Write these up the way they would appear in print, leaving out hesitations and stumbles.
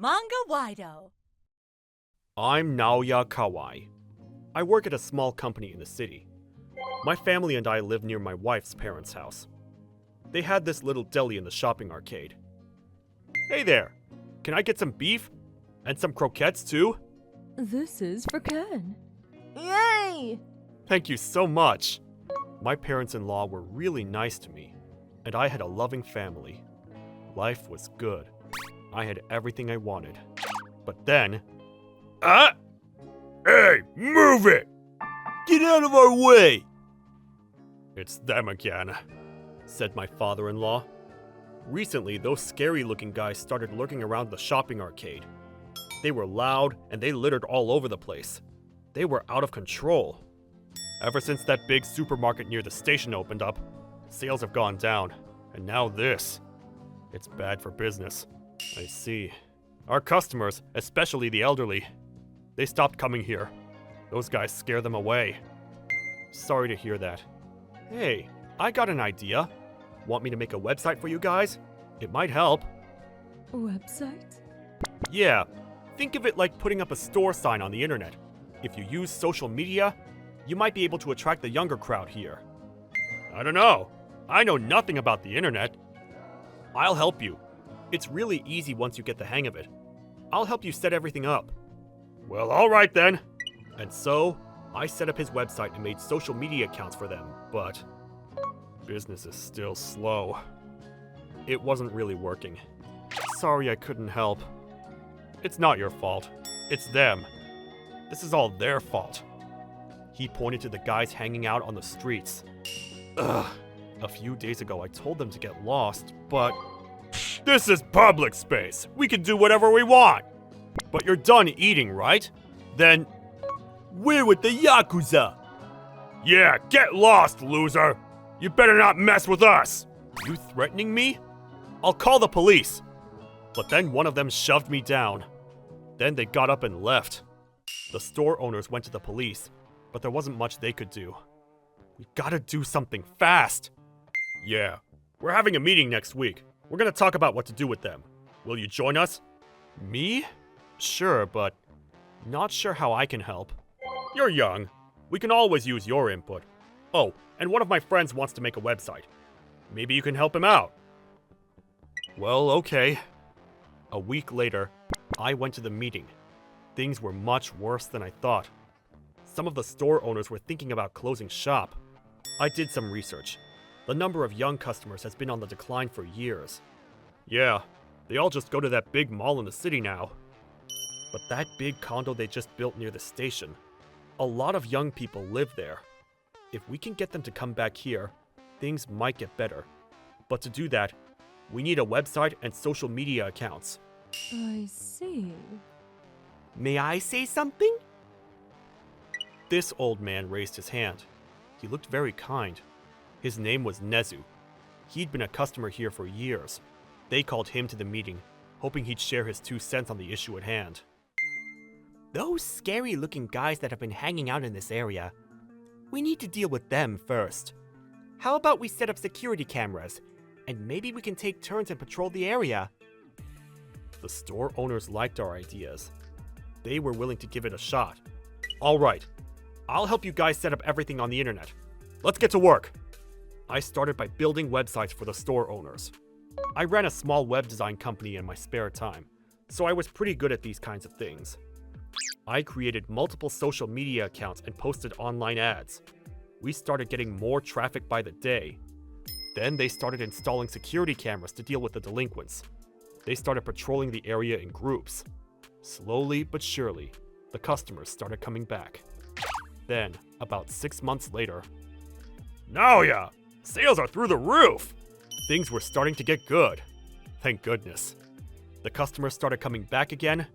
Manga-Waido. I'm Naoya Kawai. I work at a small company in the city. My family and I live near my wife's parents' house. They had this little deli in the shopping arcade. Hey there! Can I get some beef? And some croquettes too? This is for Ken. Yay! Thank you so much! My parents-in-law were really nice to me, and I had a loving family. Life was good. I had everything I wanted. But then... Hey, move it! Get out of our way! It's them again, said my father-in-law. Recently, those scary-looking guys started lurking around the shopping arcade. They were loud, and they littered all over the place. They were out of control. Ever since that big supermarket near the station opened up, sales have gone down, and now this. It's bad for business. I see. Our customers, especially the elderly, they stopped coming here. Those guys scare them away. Sorry to hear that. Hey, I got an idea. Want me to make a website for you guys? It might help. Website? Yeah, think of it like putting up a store sign on the internet. If you use social media, you might be able to attract the younger crowd here. I don't know. I know nothing about the internet. I'll help you. It's really easy once you get the hang of it. I'll help you set everything up. Well, alright then. And so, I set up his website and made social media accounts for them, but business is still slow. It wasn't really working. Sorry I couldn't help. It's not your fault. It's them. This is all their fault. He pointed to the guys hanging out on the streets. Ugh. A few days ago I told them to get lost, but... This is public space. We can do whatever we want. But you're done eating, right? Then... We're with the Yakuza. Yeah, get lost, loser. You better not mess with us. You threatening me? I'll call the police. But then one of them shoved me down. Then they got up and left. The store owners went to the police, but there wasn't much they could do. We gotta do something fast. Yeah, we're having a meeting next week. We're gonna talk about what to do with them. Will you join us? Me? Sure, but not sure how I can help. You're young. We can always use your input. Oh, and one of my friends wants to make a website. Maybe you can help him out. Well, okay. A week later, I went to the meeting. Things were much worse than I thought. Some of the store owners were thinking about closing shop. I did some research. The number of young customers has been on the decline for years. Yeah, they all just go to that big mall in the city now. But that big condo they just built near the station, a lot of young people live there. If we can get them to come back here, things might get better. But to do that, we need a website and social media accounts. I see. May I say something? This old man raised his hand. He looked very kind. His name was Nezu. He'd been a customer here for years. They called him to the meeting, hoping he'd share his 2 cents on the issue at hand. Those scary-looking guys that have been hanging out in this area, we need to deal with them first. How about we set up security cameras, and maybe we can take turns and patrol the area? The store owners liked our ideas. They were willing to give it a shot. All right, I'll help you guys set up everything on the internet. Let's get to work. I started by building websites for the store owners. I ran a small web design company in my spare time, so I was pretty good at these kinds of things. I created multiple social media accounts and posted online ads. We started getting more traffic by the day. Then they started installing security cameras to deal with the delinquents. They started patrolling the area in groups. Slowly but surely, the customers started coming back. Then, about 6 months later, Naoya! Sales are through the roof! Things were starting to get good. Thank goodness. The customers started coming back again,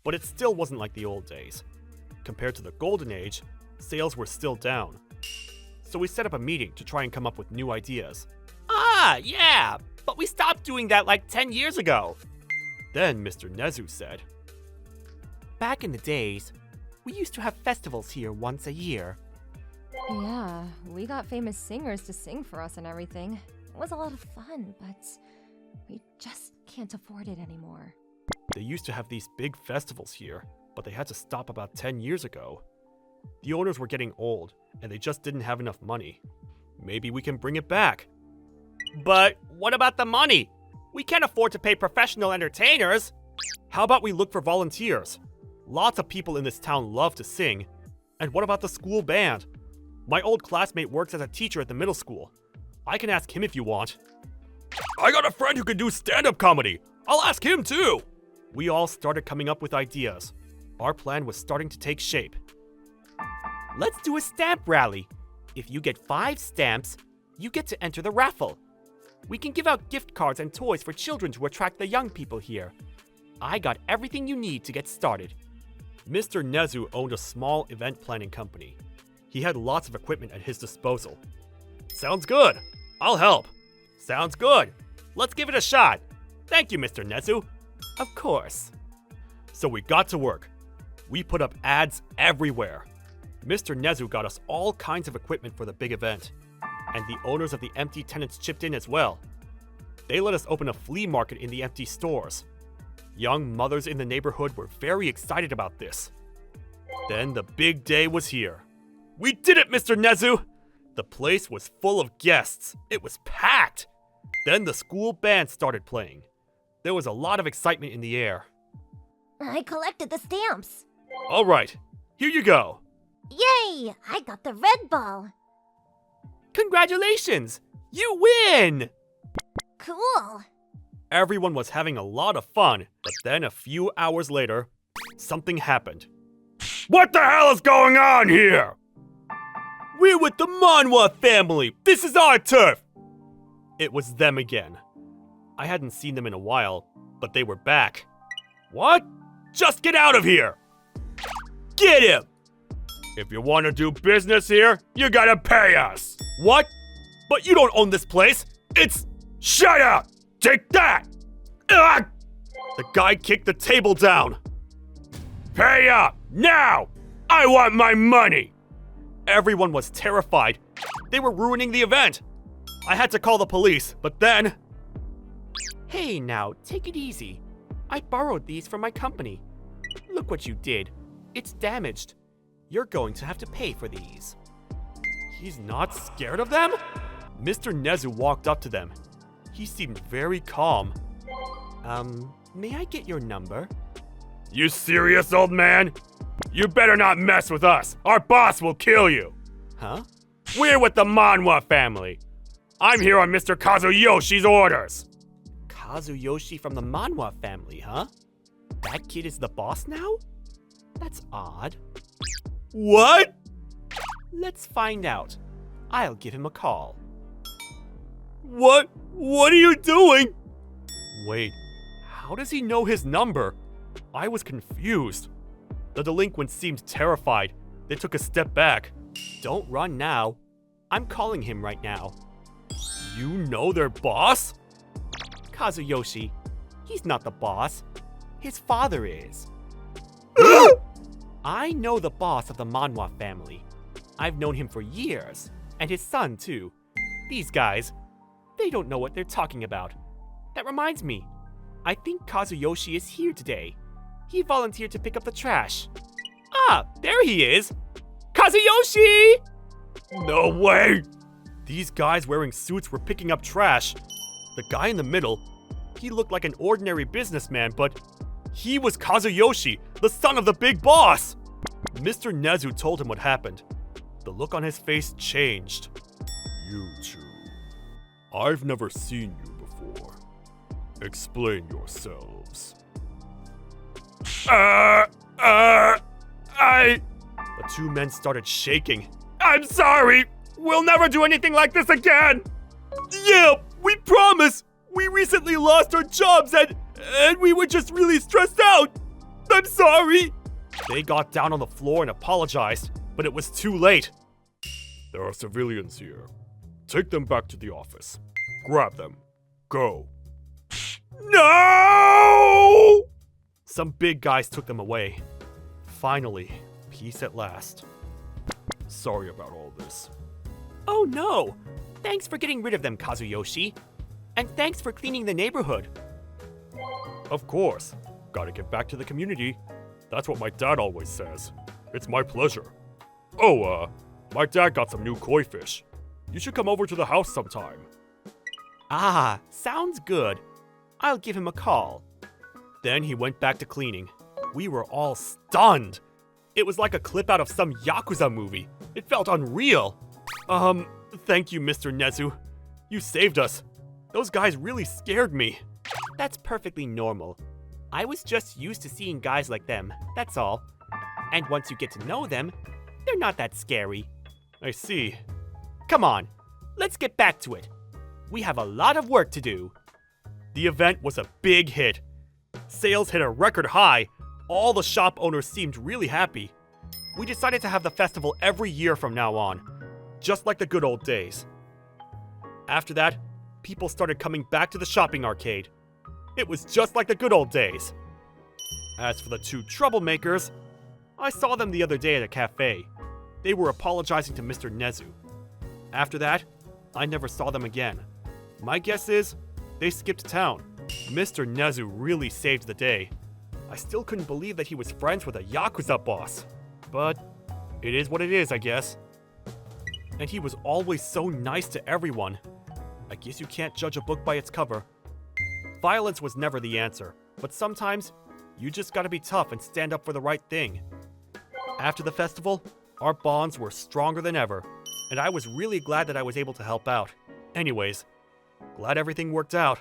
but it still wasn't like the old days. Compared to the golden age, sales were still down. So we set up a meeting to try and come up with new ideas. Ah, yeah, but we stopped doing that like 10 years ago. Then Mr. Nezu said, Back in the days, we used to have festivals here once a year. Yeah, we got famous singers to sing for us and everything. It was a lot of fun, but we just can't afford it anymore. They used to have these big festivals here, but they had to stop about 10 years ago. The owners were getting old, and they just didn't have enough money. Maybe we can bring it back. But what about the money? We can't afford to pay professional entertainers. How about we look for volunteers? Lots of people in this town love to sing. And what about the school band? My old classmate works as a teacher at the middle school. I can ask him if you want. I got a friend who can do stand-up comedy. I'll ask him too. We all started coming up with ideas. Our plan was starting to take shape. Let's do a stamp rally. If you get 5 stamps, you get to enter the raffle. We can give out gift cards and toys for children to attract the young people here. I got everything you need to get started. Mr. Nezu owned a small event planning company. He had lots of equipment at his disposal. Sounds good. I'll help. Sounds good. Let's give it a shot. Thank you, Mr. Nezu. Of course. So we got to work. We put up ads everywhere. Mr. Nezu got us all kinds of equipment for the big event. And the owners of the empty tenants chipped in as well. They let us open a flea market in the empty stores. Young mothers in the neighborhood were very excited about this. Then the big day was here. We did it, Mr. Nezu! The place was full of guests. It was packed. Then the school band started playing. There was a lot of excitement in the air. I collected the stamps. All right, here you go. Yay! I got the red ball. Congratulations! You win! Cool. Everyone was having a lot of fun, but then a few hours later, something happened. What the hell is going on here? We're with the Manhwa family! This is our turf! It was them again. I hadn't seen them in a while, but they were back. What? Just get out of here! Get him! If you want to do business here, you gotta pay us! What? But you don't own this place! It's... Shut up! Take that! Ugh! The guy kicked the table down. Pay up! Now! I want my money! Everyone was terrified. They were ruining the event. I had to call the police, but then... Hey now, take it easy. I borrowed these from my company. Look what you did. It's damaged. You're going to have to pay for these. He's not scared of them? Mr. Nezu walked up to them. He seemed very calm. May I get your number? You serious, old man? You better not mess with us. Our boss will kill you. Huh? We're with the Manhwa family. I'm here on Mr. Kazuyoshi's orders. Kazuyoshi from the Manhwa family, huh? That kid is the boss now? That's odd. What? Let's find out. I'll give him a call. What are you doing? Wait, how does he know his number? I was confused. The delinquents seemed terrified. They took a step back. Don't run now. I'm calling him right now. You know their boss? Kazuyoshi, he's not the boss. His father is. I know the boss of the Manhwa family. I've known him for years, and his son too. These guys, they don't know what they're talking about. That reminds me, I think Kazuyoshi is here today. He volunteered to pick up the trash. Ah, there he is! Kazuyoshi! No way! These guys wearing suits were picking up trash. The guy in the middle, he looked like an ordinary businessman, but he was Kazuyoshi, the son of the big boss! Mr. Nezu told him what happened. The look on his face changed. You two. I've never seen you before. Explain yourselves. The two men started shaking. I'm sorry! We'll never do anything like this again! Yeah, we promise! We recently lost our jobs and we were just really stressed out! I'm sorry! They got down on the floor and apologized, but it was too late. There are civilians here. Take them back to the office. Grab them. Go. No! Some big guys took them away. Finally, peace at last. Sorry about all this. Oh no! Thanks for getting rid of them, Kazuyoshi. And thanks for cleaning the neighborhood. Of course. Gotta give back to the community. That's what my dad always says. It's my pleasure. Oh, my dad got some new koi fish. You should come over to the house sometime. Ah, sounds good. I'll give him a call. Then he went back to cleaning. We were all stunned. It was like a clip out of some Yakuza movie. It felt unreal. Thank you, Mr. Nezu. You saved us. Those guys really scared me. That's perfectly normal. I was just used to seeing guys like them, that's all. And once you get to know them, they're not that scary. I see. Come on, let's get back to it. We have a lot of work to do. The event was a big hit. Sales hit a record high. All the shop owners seemed really happy. We decided to have the festival every year from now on, just like the good old days. After that, people started coming back to the shopping arcade. It was just like the good old days. As for the two troublemakers, I saw them the other day at a cafe. They were apologizing to Mr. Nezu. After that, I never saw them again. My guess is, they skipped town. Mr. Nezu really saved the day. I still couldn't believe that he was friends with a Yakuza boss. But it is what it is, I guess. And he was always so nice to everyone. I guess you can't judge a book by its cover. Violence was never the answer, but sometimes you just gotta be tough and stand up for the right thing. After the festival, our bonds were stronger than ever, and I was really glad that I was able to help out. Anyways, glad everything worked out.